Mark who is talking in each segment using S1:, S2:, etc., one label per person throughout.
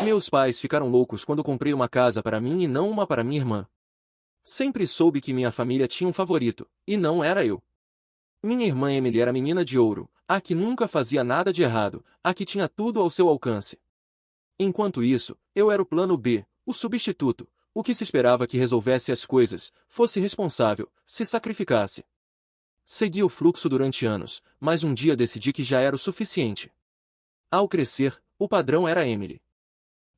S1: Meus pais ficaram loucos quando comprei uma casa para mim e não uma para minha irmã. Sempre soube que minha família tinha um favorito, e não era eu. Minha irmã Emily era a menina de ouro, a que nunca fazia nada de errado, a que tinha tudo ao seu alcance. Enquanto isso, eu era o plano B, o substituto, o que se esperava que resolvesse as coisas, fosse responsável, se sacrificasse. Segui o fluxo durante anos, mas um dia decidi que já era o suficiente. Ao crescer, o padrão era Emily.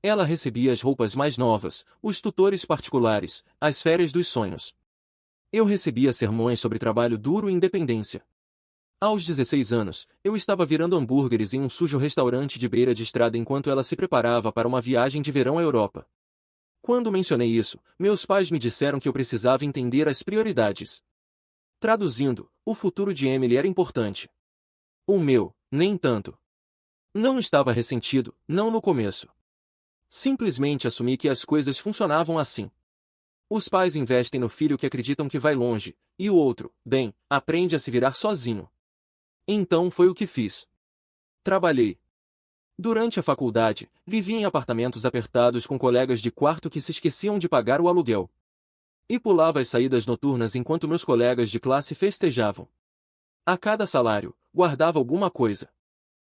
S1: Ela recebia as roupas mais novas, os tutores particulares, as férias dos sonhos. Eu recebia sermões sobre trabalho duro e independência. Aos 16 anos, eu estava virando hambúrgueres em um sujo restaurante de beira de estrada enquanto ela se preparava para uma viagem de verão à Europa. Quando mencionei isso, meus pais me disseram que eu precisava entender as prioridades. Traduzindo, o futuro de Emily era importante. O meu, nem tanto. Não estava ressentido, não no começo. Simplesmente assumi que as coisas funcionavam assim. Os pais investem no filho que acreditam que vai longe, e o outro, bem, aprende a se virar sozinho. Então foi o que fiz. Trabalhei. Durante a faculdade, vivi em apartamentos apertados com colegas de quarto que se esqueciam de pagar o aluguel. E pulava as saídas noturnas enquanto meus colegas de classe festejavam. A cada salário, guardava alguma coisa.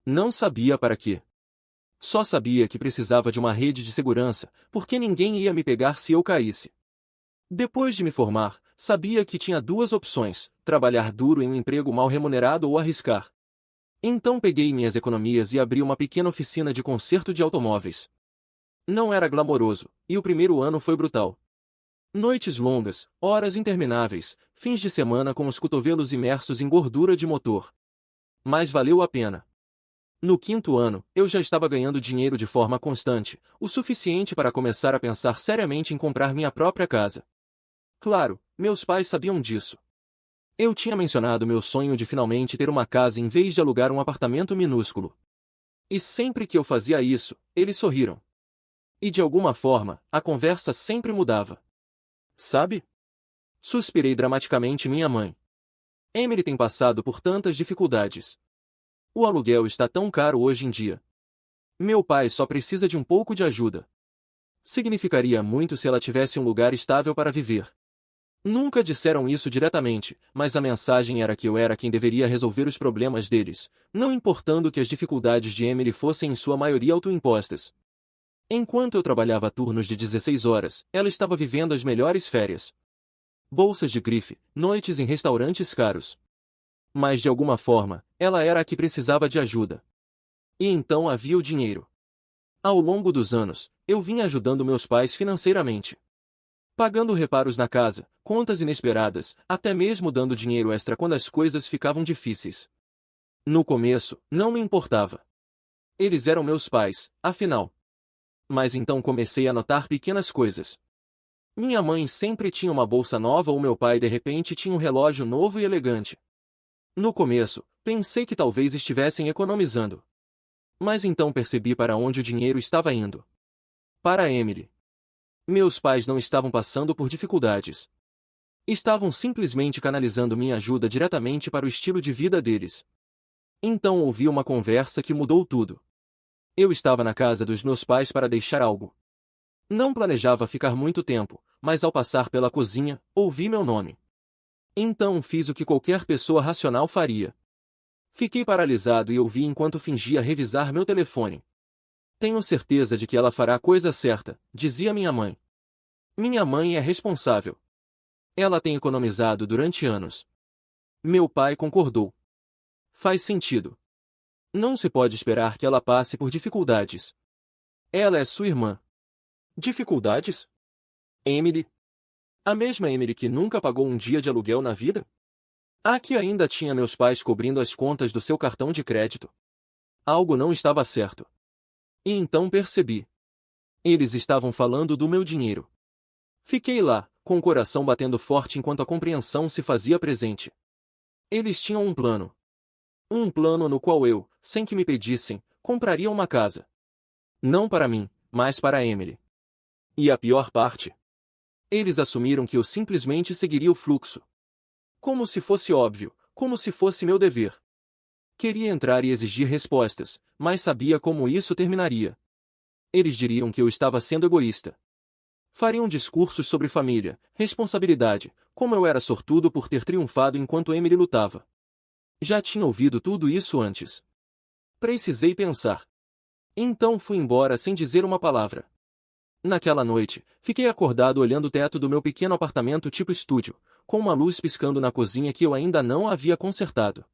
S1: Não sabia para quê. Só sabia que precisava de uma rede de segurança, porque ninguém ia me pegar se eu caísse. Depois de me formar, sabia que tinha duas opções: trabalhar duro em um emprego mal remunerado ou arriscar. Então peguei minhas economias e abri uma pequena oficina de conserto de automóveis. Não era glamouroso, e o primeiro ano foi brutal. Noites longas, horas intermináveis, fins de semana com os cotovelos imersos em gordura de motor. Mas valeu a pena. No quinto ano, eu já estava ganhando dinheiro de forma constante, o suficiente para começar a pensar seriamente em comprar minha própria casa. Claro, meus pais sabiam disso. Eu tinha mencionado meu sonho de finalmente ter uma casa em vez de alugar um apartamento minúsculo. E sempre que eu fazia isso, eles sorriram. E de alguma forma, a conversa sempre mudava. Sabe? Suspirei dramaticamente minha mãe. Emily tem passado por tantas dificuldades. O aluguel está tão caro hoje em dia. Meu pai só precisa de um pouco de ajuda. Significaria muito se ela tivesse um lugar estável para viver. Nunca disseram isso diretamente, mas a mensagem era que eu era quem deveria resolver os problemas deles, não importando que as dificuldades de Emily fossem em sua maioria autoimpostas. Enquanto eu trabalhava turnos de 16 horas, ela estava vivendo as melhores férias. Bolsas de grife, noites em restaurantes caros. Mas de alguma forma, ela era a que precisava de ajuda. E então havia o dinheiro. Ao longo dos anos, eu vinha ajudando meus pais financeiramente. Pagando reparos na casa, contas inesperadas, até mesmo dando dinheiro extra quando as coisas ficavam difíceis. No começo, não me importava. Eles eram meus pais, afinal. Mas então comecei a notar pequenas coisas. Minha mãe sempre tinha uma bolsa nova ou meu pai de repente tinha um relógio novo e elegante. No começo, pensei que talvez estivessem economizando. Mas então percebi para onde o dinheiro estava indo. Para Emily. Meus pais não estavam passando por dificuldades. Estavam simplesmente canalizando minha ajuda diretamente para o estilo de vida deles. Então ouvi uma conversa que mudou tudo. Eu estava na casa dos meus pais para deixar algo. Não planejava ficar muito tempo, mas ao passar pela cozinha, ouvi meu nome. Então fiz o que qualquer pessoa racional faria. Fiquei paralisado e ouvi enquanto fingia revisar meu telefone. Tenho certeza de que ela fará a coisa certa, dizia minha mãe. Minha mãe é responsável. Ela tem economizado durante anos. Meu pai concordou. Faz sentido. Não se pode esperar que ela passe por dificuldades. Ela é sua irmã. Dificuldades? Emily? A mesma Emily que nunca pagou um dia de aluguel na vida? A que ainda tinha meus pais cobrindo as contas do seu cartão de crédito. Algo não estava certo. E então percebi. Eles estavam falando do meu dinheiro. Fiquei lá, com o coração batendo forte enquanto a compreensão se fazia presente. Eles tinham um plano. Um plano no qual eu, sem que me pedissem, compraria uma casa. Não para mim, mas para Emily. E a pior parte? Eles assumiram que eu simplesmente seguiria o fluxo. Como se fosse óbvio, como se fosse meu dever. Queria entrar e exigir respostas, mas sabia como isso terminaria. Eles diriam que eu estava sendo egoísta. Fariam discursos sobre família, responsabilidade, como eu era sortudo por ter triunfado enquanto Emily lutava. Já tinha ouvido tudo isso antes. Precisei pensar. Então fui embora sem dizer uma palavra. Naquela noite, fiquei acordado olhando o teto do meu pequeno apartamento tipo estúdio, com uma luz piscando na cozinha que eu ainda não havia consertado.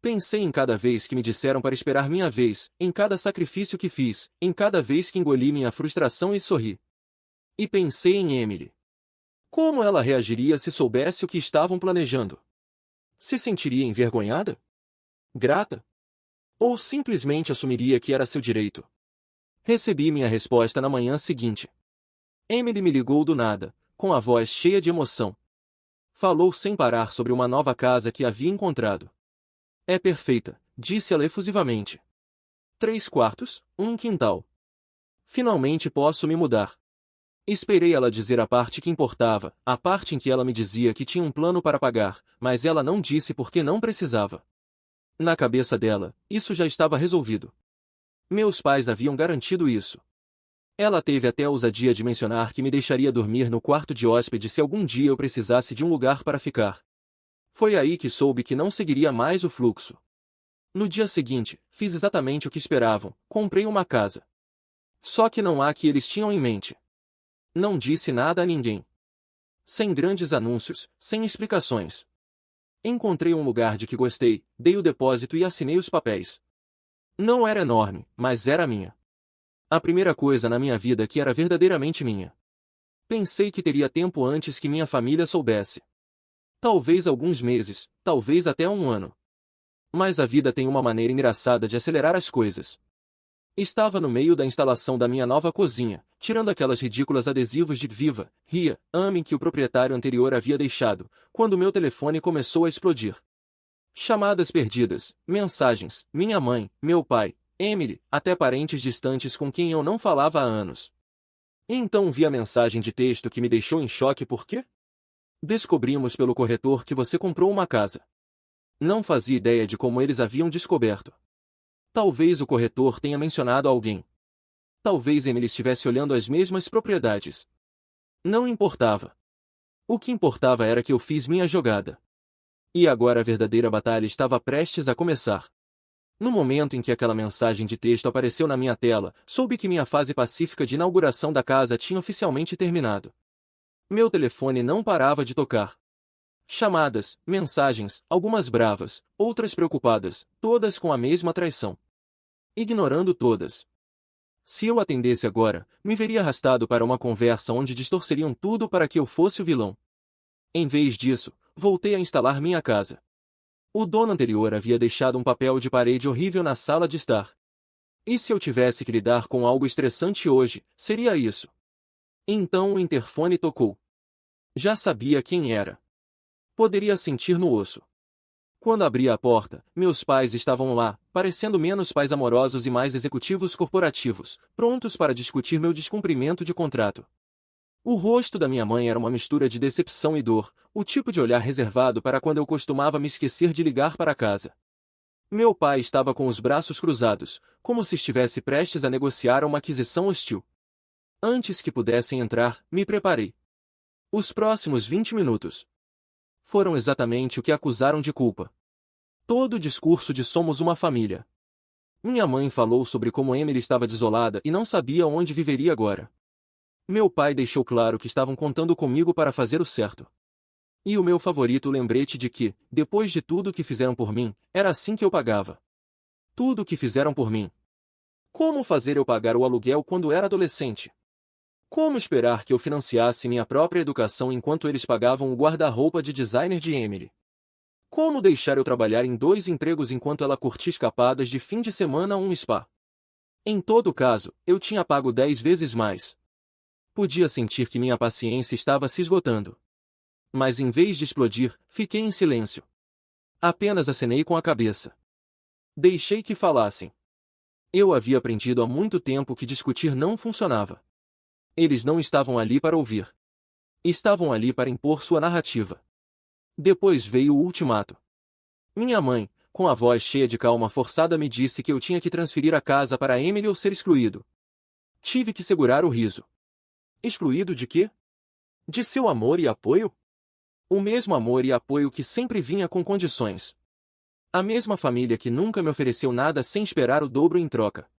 S1: Pensei em cada vez que me disseram para esperar minha vez, em cada sacrifício que fiz, em cada vez que engoli minha frustração e sorri. E pensei em Emily. Como ela reagiria se soubesse o que estavam planejando? Se sentiria envergonhada? Grata? Ou simplesmente assumiria que era seu direito? Recebi minha resposta na manhã seguinte. Emily me ligou do nada, com a voz cheia de emoção. Falou sem parar sobre uma nova casa que havia encontrado. É perfeita, disse ela efusivamente. 3 quartos, um quintal. Finalmente posso me mudar. Esperei ela dizer a parte que importava, a parte em que ela me dizia que tinha um plano para pagar, mas ela não disse porque não precisava. Na cabeça dela, isso já estava resolvido. Meus pais haviam garantido isso. Ela teve até a ousadia de mencionar que me deixaria dormir no quarto de hóspede se algum dia eu precisasse de um lugar para ficar. Foi aí que soube que não seguiria mais o fluxo. No dia seguinte, fiz exatamente o que esperavam, comprei uma casa. Só que não há que eles tinham em mente. Não disse nada a ninguém. Sem grandes anúncios, sem explicações. Encontrei um lugar de que gostei, dei o depósito e assinei os papéis. Não era enorme, mas era minha. A primeira coisa na minha vida que era verdadeiramente minha. Pensei que teria tempo antes que minha família soubesse. Talvez alguns meses, talvez até um ano. Mas a vida tem uma maneira engraçada de acelerar as coisas. Estava no meio da instalação da minha nova cozinha, tirando aquelas ridículas adesivos de Viva, Ria, Ame que o proprietário anterior havia deixado, quando meu telefone começou a explodir. Chamadas perdidas, mensagens, minha mãe, meu pai, Emily, até parentes distantes com quem eu não falava há anos. Então vi a mensagem de texto que me deixou em choque porque descobrimos pelo corretor que você comprou uma casa. Não fazia ideia de como eles haviam descoberto. Talvez o corretor tenha mencionado a alguém. Talvez Emily estivesse olhando as mesmas propriedades. Não importava. O que importava era que eu fiz minha jogada. E agora a verdadeira batalha estava prestes a começar. No momento em que aquela mensagem de texto apareceu na minha tela, soube que minha fase pacífica de inauguração da casa tinha oficialmente terminado. Meu telefone não parava de tocar. Chamadas, mensagens, algumas bravas, outras preocupadas, todas com a mesma traição. Ignorando todas. Se eu atendesse agora, me veria arrastado para uma conversa onde distorceriam tudo para que eu fosse o vilão. Em vez disso, voltei a instalar minha casa. O dono anterior havia deixado um papel de parede horrível na sala de estar. E se eu tivesse que lidar com algo estressante hoje, seria isso. Então o interfone tocou. Já sabia quem era. Poderia sentir no osso. Quando abri a porta, meus pais estavam lá, parecendo menos pais amorosos e mais executivos corporativos, prontos para discutir meu descumprimento de contrato. O rosto da minha mãe era uma mistura de decepção e dor, o tipo de olhar reservado para quando eu costumava me esquecer de ligar para casa. Meu pai estava com os braços cruzados, como se estivesse prestes a negociar uma aquisição hostil. Antes que pudessem entrar, me preparei. Os próximos 20 minutos foram exatamente o que acusaram de culpa. Todo o discurso de somos uma família. Minha mãe falou sobre como Emily estava desolada e não sabia onde viveria agora. Meu pai deixou claro que estavam contando comigo para fazer o certo. E o meu favorito lembrete de que, depois de tudo que fizeram por mim, era assim que eu pagava. Tudo o que fizeram por mim. Como fazer eu pagar o aluguel quando era adolescente? Como esperar que eu financiasse minha própria educação enquanto eles pagavam o guarda-roupa de designer de Emily? Como deixar eu trabalhar em 2 empregos enquanto ela curtia escapadas de fim de semana a um spa? Em todo caso, eu tinha pago 10 vezes mais. Podia sentir que minha paciência estava se esgotando. Mas em vez de explodir, fiquei em silêncio. Apenas acenei com a cabeça. Deixei que falassem. Eu havia aprendido há muito tempo que discutir não funcionava. Eles não estavam ali para ouvir. Estavam ali para impor sua narrativa. Depois veio o ultimato. Minha mãe, com a voz cheia de calma forçada, me disse que eu tinha que transferir a casa para Emily ou ser excluído. Tive que segurar o riso. Excluído de quê? De seu amor e apoio? O mesmo amor e apoio que sempre vinha com condições. A mesma família que nunca me ofereceu nada sem esperar o dobro em troca.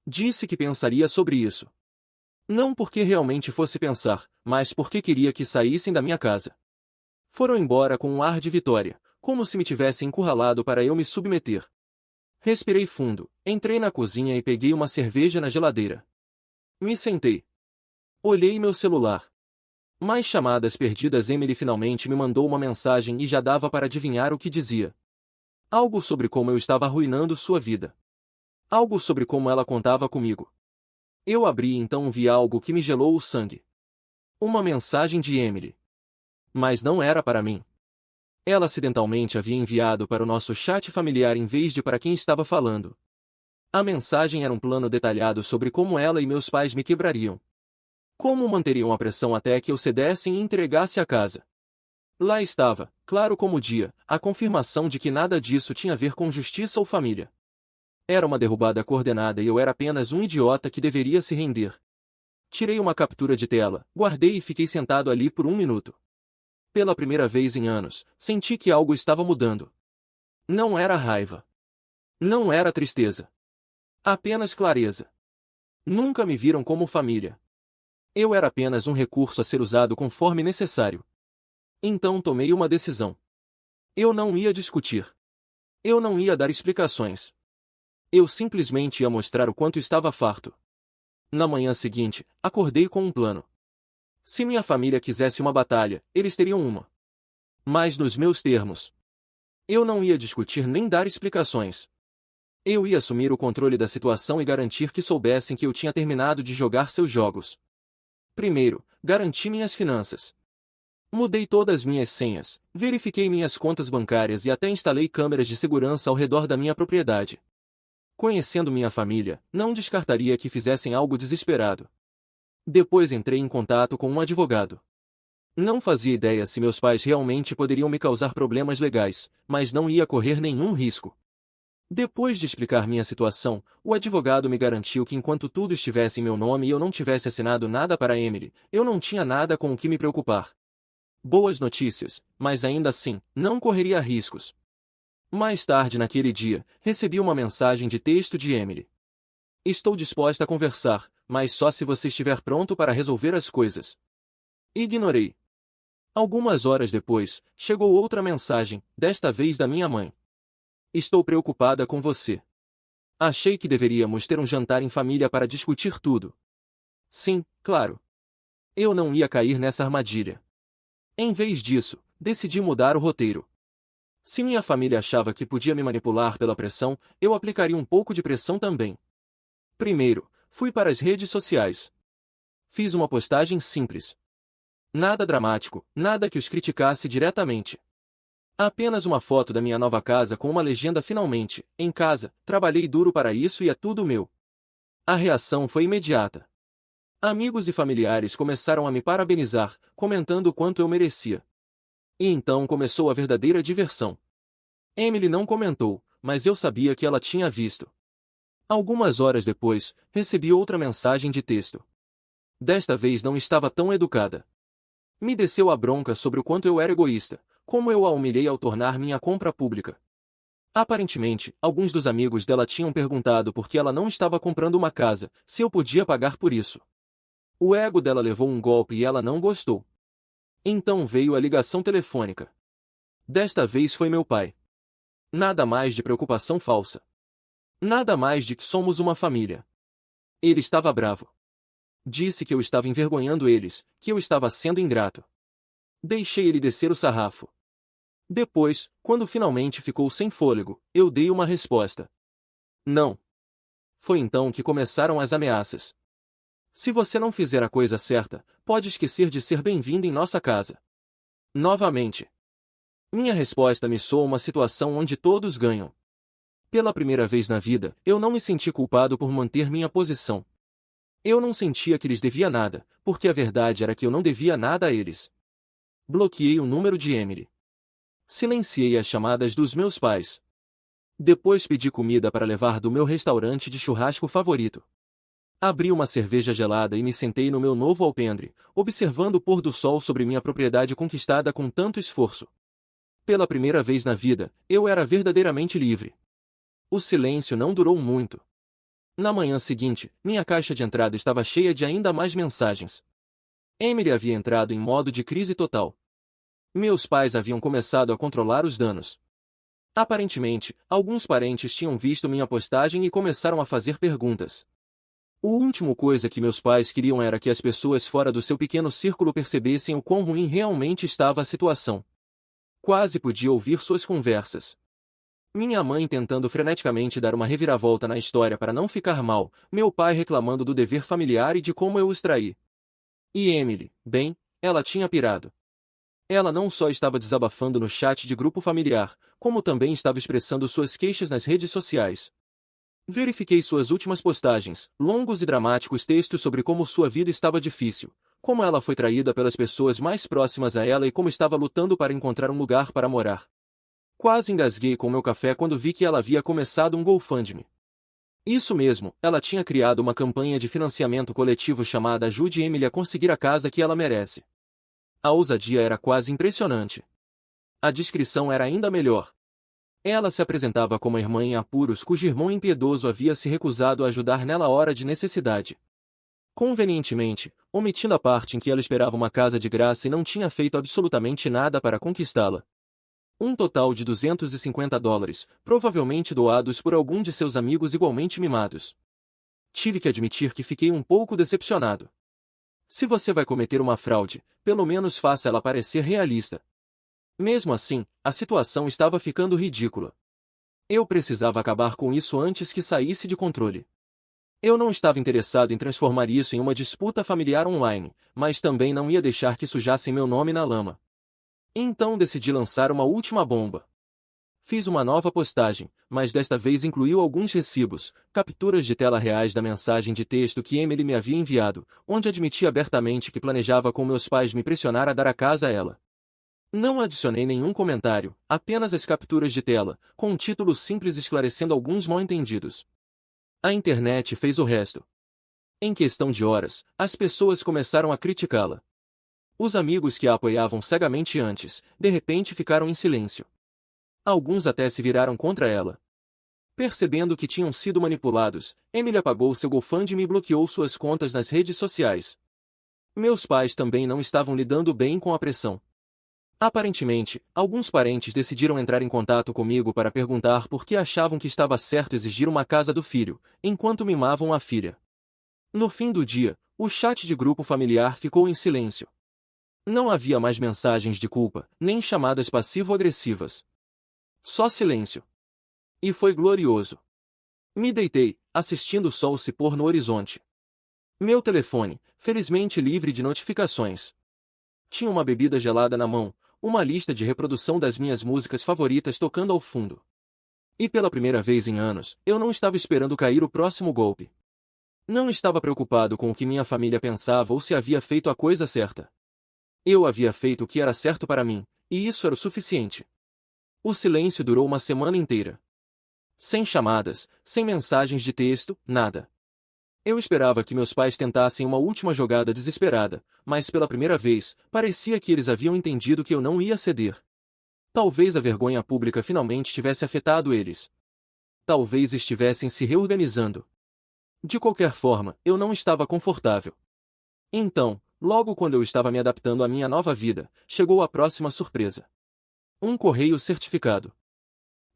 S1: Disse que pensaria sobre isso. Não porque realmente fosse pensar, mas porque queria que saíssem da minha casa. Foram embora com um ar de vitória, como se me tivessem encurralado para eu me submeter. Respirei fundo, entrei na cozinha e peguei uma cerveja na geladeira. Me sentei. Olhei meu celular. Mais chamadas perdidas. Emily finalmente me mandou uma mensagem e já dava para adivinhar o que dizia. Algo sobre como eu estava arruinando sua vida. Algo sobre como ela contava comigo. Eu abri e então vi algo que me gelou o sangue. Uma mensagem de Emily. Mas não era para mim. Ela acidentalmente havia enviado para o nosso chat familiar em vez de para quem estava falando. A mensagem era um plano detalhado sobre como ela e meus pais me quebrariam. Como manteriam a pressão até que eu cedesse e entregasse a casa. Lá estava, claro como o dia, a confirmação de que nada disso tinha a ver com justiça ou família. Era uma derrubada coordenada e eu era apenas um idiota que deveria se render. Tirei uma captura de tela, guardei e fiquei sentado ali por 1 minuto. Pela primeira vez em anos, senti que algo estava mudando. Não era raiva. Não era tristeza. Apenas clareza. Nunca me viram como família. Eu era apenas um recurso a ser usado conforme necessário. Então tomei uma decisão. Eu não ia discutir. Eu não ia dar explicações. Eu simplesmente ia mostrar o quanto estava farto. Na manhã seguinte, acordei com um plano. Se minha família quisesse uma batalha, eles teriam uma. Mas nos meus termos. Eu não ia discutir nem dar explicações. Eu ia assumir o controle da situação e garantir que soubessem que eu tinha terminado de jogar seus jogos. Primeiro, garanti minhas finanças. Mudei todas minhas senhas, verifiquei minhas contas bancárias e até instalei câmeras de segurança ao redor da minha propriedade. Conhecendo minha família, não descartaria que fizessem algo desesperado. Depois entrei em contato com um advogado. Não fazia ideia se meus pais realmente poderiam me causar problemas legais, mas não ia correr nenhum risco. Depois de explicar minha situação, o advogado me garantiu que enquanto tudo estivesse em meu nome e eu não tivesse assinado nada para Emily, eu não tinha nada com o que me preocupar. Boas notícias, mas ainda assim, não correria riscos. Mais tarde naquele dia, recebi uma mensagem de texto de Emily. Estou disposta a conversar, mas só se você estiver pronto para resolver as coisas. Ignorei. Algumas horas depois, chegou outra mensagem, desta vez da minha mãe. Estou preocupada com você. Achei que deveríamos ter um jantar em família para discutir tudo. Sim, claro. Eu não ia cair nessa armadilha. Em vez disso, decidi mudar o roteiro. Se minha família achava que podia me manipular pela pressão, eu aplicaria um pouco de pressão também. Primeiro, fui para as redes sociais. Fiz uma postagem simples. Nada dramático, nada que os criticasse diretamente. Apenas uma foto da minha nova casa com uma legenda finalmente, em casa, trabalhei duro para isso e é tudo meu. A reação foi imediata. Amigos e familiares começaram a me parabenizar, comentando o quanto eu merecia. E então começou a verdadeira diversão. Emily não comentou, mas eu sabia que ela tinha visto. Algumas horas depois, recebi outra mensagem de texto. Desta vez não estava tão educada. Me desceu a bronca sobre o quanto eu era egoísta, como eu a humilhei ao tornar minha compra pública. Aparentemente, alguns dos amigos dela tinham perguntado por que ela não estava comprando uma casa, se eu podia pagar por isso. O ego dela levou um golpe e ela não gostou. Então veio a ligação telefônica. Desta vez foi meu pai. Nada mais de preocupação falsa. Nada mais de que somos uma família. Ele estava bravo. Disse que eu estava envergonhando eles, que eu estava sendo ingrato. Deixei ele descer o sarrafo. Depois, quando finalmente ficou sem fôlego, eu dei uma resposta. Não. Foi então que começaram as ameaças. Se você não fizer a coisa certa, pode esquecer de ser bem-vindo em nossa casa. Novamente. Minha resposta me soou uma situação onde todos ganham. Pela primeira vez na vida, eu não me senti culpado por manter minha posição. Eu não sentia que lhes devia nada, porque a verdade era que eu não devia nada a eles. Bloqueei o número de Emily. Silenciei as chamadas dos meus pais. Depois pedi comida para levar do meu restaurante de churrasco favorito. Abri uma cerveja gelada e me sentei no meu novo alpendre, observando o pôr do sol sobre minha propriedade conquistada com tanto esforço. Pela primeira vez na vida, eu era verdadeiramente livre. O silêncio não durou muito. Na manhã seguinte, minha caixa de entrada estava cheia de ainda mais mensagens. Emily havia entrado em modo de crise total. Meus pais haviam começado a controlar os danos. Aparentemente, alguns parentes tinham visto minha postagem e começaram a fazer perguntas. A última coisa que meus pais queriam era que as pessoas fora do seu pequeno círculo percebessem o quão ruim realmente estava a situação. Quase podia ouvir suas conversas. Minha mãe tentando freneticamente dar uma reviravolta na história para não ficar mal, meu pai reclamando do dever familiar e de como eu os traí. E Emily, bem, ela tinha pirado. Ela não só estava desabafando no chat de grupo familiar, como também estava expressando suas queixas nas redes sociais. Verifiquei suas últimas postagens, longos e dramáticos textos sobre como sua vida estava difícil, como ela foi traída pelas pessoas mais próximas a ela e como estava lutando para encontrar um lugar para morar. Quase engasguei com meu café quando vi que ela havia começado um GoFundMe. Isso mesmo, ela tinha criado uma campanha de financiamento coletivo chamada Ajude Emily a conseguir a casa que ela merece. A ousadia era quase impressionante. A descrição era ainda melhor. Ela se apresentava como a irmã em apuros cujo irmão impiedoso havia se recusado a ajudar nela hora de necessidade. Convenientemente, omitindo a parte em que ela esperava uma casa de graça e não tinha feito absolutamente nada para conquistá-la. Um total de $250, provavelmente doados por algum de seus amigos igualmente mimados. Tive que admitir que fiquei um pouco decepcionado. Se você vai cometer uma fraude, pelo menos faça ela parecer realista. Mesmo assim, a situação estava ficando ridícula. Eu precisava acabar com isso antes que saísse de controle. Eu não estava interessado em transformar isso em uma disputa familiar online, mas também não ia deixar que sujassem meu nome na lama. Então decidi lançar uma última bomba. Fiz uma nova postagem, mas desta vez incluiu alguns recibos, capturas de tela reais da mensagem de texto que Emily me havia enviado, onde admitia abertamente que planejava com meus pais me pressionar a dar a casa a ela. Não adicionei nenhum comentário, apenas as capturas de tela, com um título simples esclarecendo alguns mal-entendidos. A internet fez o resto. Em questão de horas, as pessoas começaram a criticá-la. Os amigos que a apoiavam cegamente antes, de repente ficaram em silêncio. Alguns até se viraram contra ela. Percebendo que tinham sido manipulados, Emily apagou seu GoFundMe e bloqueou suas contas nas redes sociais. Meus pais também não estavam lidando bem com a pressão. Aparentemente, alguns parentes decidiram entrar em contato comigo para perguntar por que achavam que estava certo exigir uma casa do filho, enquanto mimavam a filha. No fim do dia, o chat de grupo familiar ficou em silêncio. Não havia mais mensagens de culpa, nem chamadas passivo-agressivas. Só silêncio. E foi glorioso. Me deitei, assistindo o sol se pôr no horizonte. Meu telefone, felizmente livre de notificações. Tinha uma bebida gelada na mão, uma lista de reprodução das minhas músicas favoritas tocando ao fundo. E pela primeira vez em anos, eu não estava esperando cair o próximo golpe. Não estava preocupado com o que minha família pensava ou se havia feito a coisa certa. Eu havia feito o que era certo para mim, e isso era o suficiente. O silêncio durou uma semana inteira. Sem chamadas, sem mensagens de texto, nada. Eu esperava que meus pais tentassem uma última jogada desesperada, mas pela primeira vez, parecia que eles haviam entendido que eu não ia ceder. Talvez a vergonha pública finalmente tivesse afetado eles. Talvez estivessem se reorganizando. De qualquer forma, eu não estava confortável. Então, logo quando eu estava me adaptando à minha nova vida, chegou a próxima surpresa. Um correio certificado.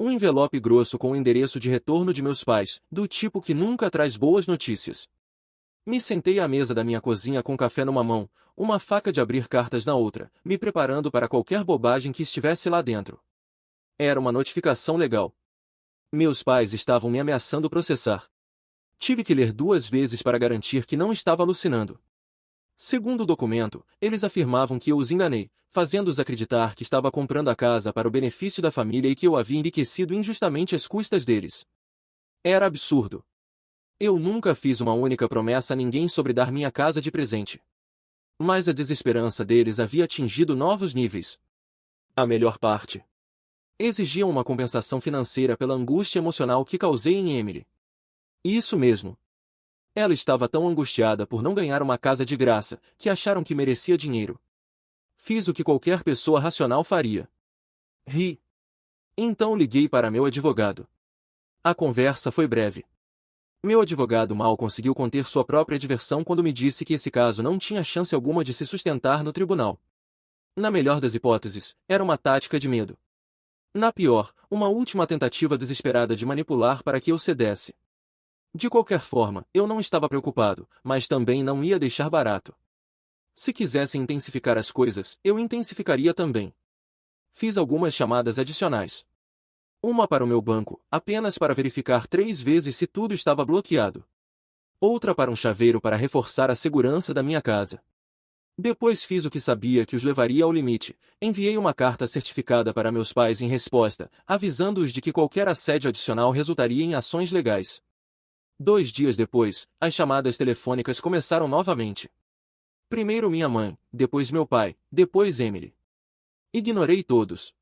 S1: Um envelope grosso com o endereço de retorno de meus pais, do tipo que nunca traz boas notícias. Me sentei à mesa da minha cozinha com café numa mão, uma faca de abrir cartas na outra, me preparando para qualquer bobagem que estivesse lá dentro. Era uma notificação legal. Meus pais estavam me ameaçando processar. Tive que ler 2 vezes para garantir que não estava alucinando. Segundo o documento, eles afirmavam que eu os enganei, fazendo-os acreditar que estava comprando a casa para o benefício da família e que eu havia enriquecido injustamente às custas deles. Era absurdo. Eu nunca fiz uma única promessa a ninguém sobre dar minha casa de presente. Mas a desesperança deles havia atingido novos níveis. A melhor parte. Exigiam uma compensação financeira pela angústia emocional que causei em Emily. Isso mesmo. Ela estava tão angustiada por não ganhar uma casa de graça, que acharam que merecia dinheiro. Fiz o que qualquer pessoa racional faria. Ri. Então liguei para meu advogado. A conversa foi breve. Meu advogado mal conseguiu conter sua própria diversão quando me disse que esse caso não tinha chance alguma de se sustentar no tribunal. Na melhor das hipóteses, era uma tática de medo. Na pior, uma última tentativa desesperada de manipular para que eu cedesse. De qualquer forma, eu não estava preocupado, mas também não ia deixar barato. Se quisessem intensificar as coisas, eu intensificaria também. Fiz algumas chamadas adicionais. Uma para o meu banco, apenas para verificar 3 vezes se tudo estava bloqueado. Outra para um chaveiro para reforçar a segurança da minha casa. Depois fiz o que sabia que os levaria ao limite, enviei uma carta certificada para meus pais em resposta, avisando-os de que qualquer assédio adicional resultaria em ações legais. 2 dias depois, as chamadas telefônicas começaram novamente. Primeiro minha mãe, depois meu pai, depois Emily. Ignorei todos.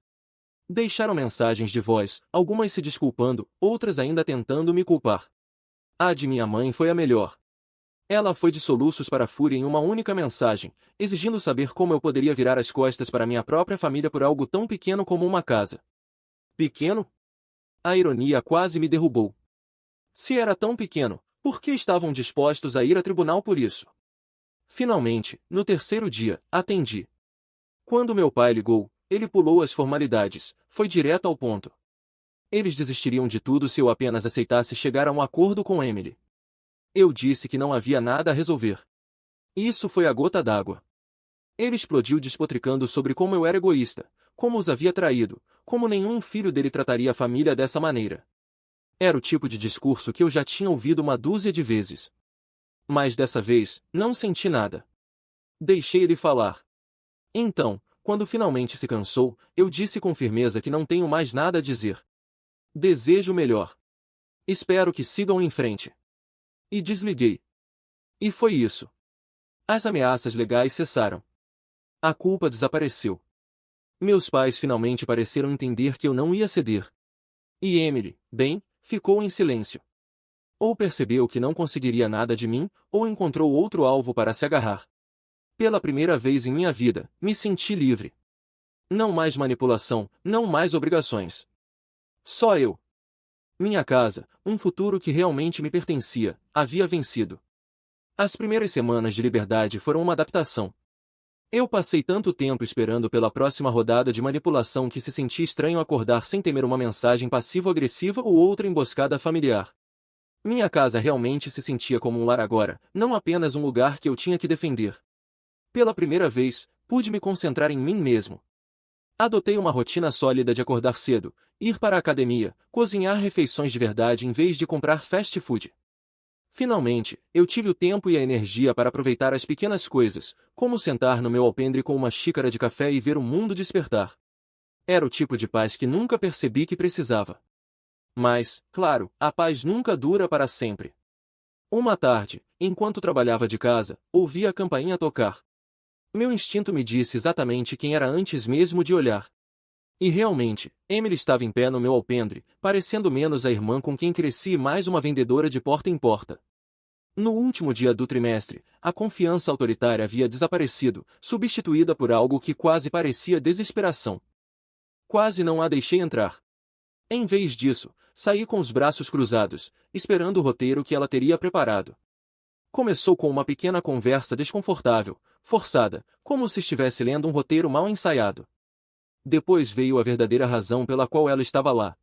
S1: Deixaram mensagens de voz, algumas se desculpando, outras ainda tentando me culpar. A de minha mãe foi a melhor. Ela foi de soluços para a fúria em uma única mensagem, exigindo saber como eu poderia virar as costas para minha própria família por algo tão pequeno como uma casa. Pequeno? A ironia quase me derrubou. Se era tão pequeno, por que estavam dispostos a ir a tribunal por isso? Finalmente, no terceiro dia, atendi. Quando meu pai ligou, ele pulou as formalidades, foi direto ao ponto. Eles desistiriam de tudo se eu apenas aceitasse chegar a um acordo com Emily. Eu disse que não havia nada a resolver. Isso foi a gota d'água. Ele explodiu despotricando sobre como eu era egoísta, como os havia traído, como nenhum filho dele trataria a família dessa maneira. Era o tipo de discurso que eu já tinha ouvido uma dúzia de vezes. Mas dessa vez, não senti nada. Deixei ele falar. Então, quando finalmente se cansou, eu disse com firmeza que não tenho mais nada a dizer. Desejo o melhor. Espero que sigam em frente. E desliguei. E foi isso. As ameaças legais cessaram. A culpa desapareceu. Meus pais finalmente pareceram entender que eu não ia ceder. E Emily, bem, ficou em silêncio. Ou percebeu que não conseguiria nada de mim, ou encontrou outro alvo para se agarrar. Pela primeira vez em minha vida, me senti livre. Não mais manipulação, não mais obrigações. Só eu. Minha casa, um futuro que realmente me pertencia, havia vencido. As primeiras semanas de liberdade foram uma adaptação. Eu passei tanto tempo esperando pela próxima rodada de manipulação que se senti estranho acordar sem temer uma mensagem passivo-agressiva ou outra emboscada familiar. Minha casa realmente se sentia como um lar agora, não apenas um lugar que eu tinha que defender. Pela primeira vez, pude me concentrar em mim mesmo. Adotei uma rotina sólida de acordar cedo, ir para a academia, cozinhar refeições de verdade em vez de comprar fast food. Finalmente, eu tive o tempo e a energia para aproveitar as pequenas coisas, como sentar no meu alpendre com uma xícara de café e ver o mundo despertar. Era o tipo de paz que nunca percebi que precisava. Mas, claro, a paz nunca dura para sempre. Uma tarde, enquanto trabalhava de casa, ouvi a campainha tocar. Meu instinto me disse exatamente quem era antes mesmo de olhar. E realmente, Emily estava em pé no meu alpendre, parecendo menos a irmã com quem cresci e mais uma vendedora de porta em porta. No último dia do trimestre, a confiança autoritária havia desaparecido, substituída por algo que quase parecia desesperação. Quase não a deixei entrar. Em vez disso, saí com os braços cruzados, esperando o roteiro que ela teria preparado. Começou com uma pequena conversa desconfortável, forçada, como se estivesse lendo um roteiro mal ensaiado. Depois veio a verdadeira razão pela qual ela estava lá.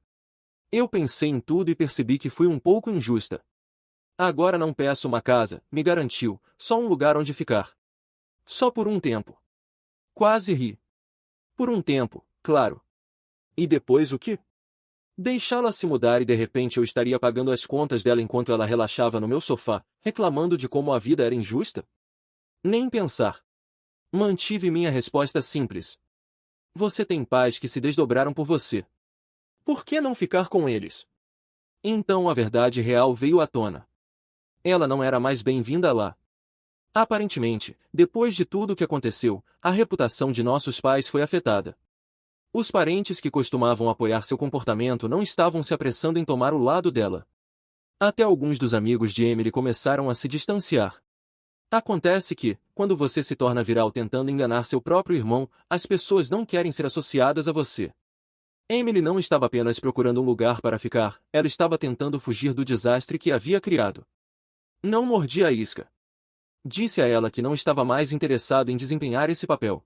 S1: Eu pensei em tudo e percebi que fui um pouco injusta. Agora não peço uma casa, me garantiu, só um lugar onde ficar. Só por um tempo. Quase ri. Por um tempo, claro. E depois o quê? Deixá-la se mudar e de repente eu estaria pagando as contas dela enquanto ela relaxava no meu sofá, reclamando de como a vida era injusta? Nem pensar. Mantive minha resposta simples. Você tem pais que se desdobraram por você. Por que não ficar com eles? Então a verdade real veio à tona. Ela não era mais bem-vinda lá. Aparentemente, depois de tudo o que aconteceu, a reputação de nossos pais foi afetada. Os parentes que costumavam apoiar seu comportamento não estavam se apressando em tomar o lado dela. Até alguns dos amigos de Emily começaram a se distanciar. Acontece que, quando você se torna viral tentando enganar seu próprio irmão, as pessoas não querem ser associadas a você. Emily não estava apenas procurando um lugar para ficar, ela estava tentando fugir do desastre que havia criado. Não mordi a isca. Disse a ela que não estava mais interessado em desempenhar esse papel.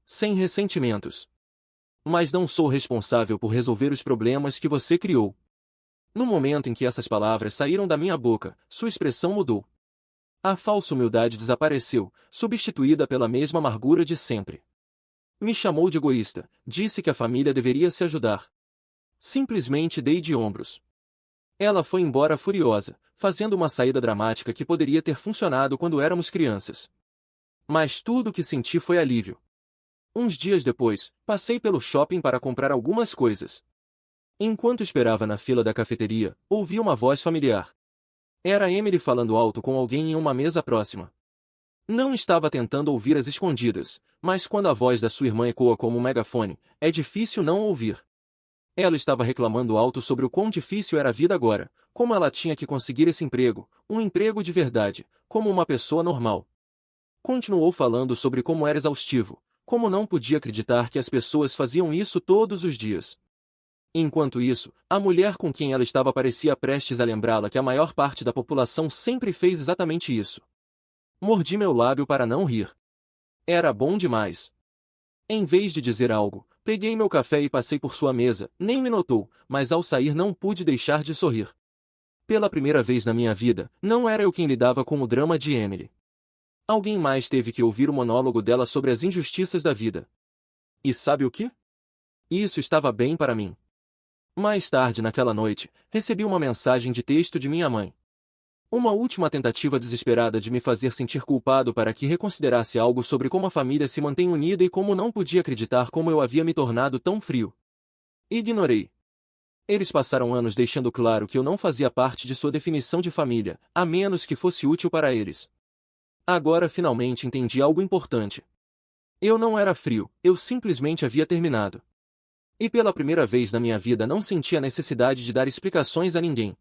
S1: Sem ressentimentos. Mas não sou responsável por resolver os problemas que você criou. No momento em que essas palavras saíram da minha boca, sua expressão mudou. A falsa humildade desapareceu, substituída pela mesma amargura de sempre. Me chamou de egoísta, disse que a família deveria se ajudar. Simplesmente dei de ombros. Ela foi embora furiosa, fazendo uma saída dramática que poderia ter funcionado quando éramos crianças. Mas tudo o que senti foi alívio. Uns dias depois, passei pelo shopping para comprar algumas coisas. Enquanto esperava na fila da cafeteria, ouvi uma voz familiar. Era Emily falando alto com alguém em uma mesa próxima. Não estava tentando ouvir às escondidas, mas quando a voz da sua irmã ecoa como um megafone, é difícil não ouvir. Ela estava reclamando alto sobre o quão difícil era a vida agora, como ela tinha que conseguir esse emprego, um emprego de verdade, como uma pessoa normal. Continuou falando sobre como era exaustivo, como não podia acreditar que as pessoas faziam isso todos os dias. Enquanto isso, a mulher com quem ela estava parecia prestes a lembrá-la que a maior parte da população sempre fez exatamente isso. Mordi meu lábio para não rir. Era bom demais. Em vez de dizer algo, peguei meu café e passei por sua mesa, nem me notou, mas ao sair não pude deixar de sorrir. Pela primeira vez na minha vida, não era eu quem lidava com o drama de Emily. Alguém mais teve que ouvir o monólogo dela sobre as injustiças da vida. E sabe o que? Isso estava bem para mim. Mais tarde naquela noite, recebi uma mensagem de texto de minha mãe. Uma última tentativa desesperada de me fazer sentir culpado para que reconsiderasse algo sobre como a família se mantém unida e como não podia acreditar como eu havia me tornado tão frio. Ignorei. Eles passaram anos deixando claro que eu não fazia parte de sua definição de família, a menos que fosse útil para eles. Agora finalmente entendi algo importante. Eu não era frio, eu simplesmente havia terminado. E pela primeira vez na minha vida não senti a necessidade de dar explicações a ninguém.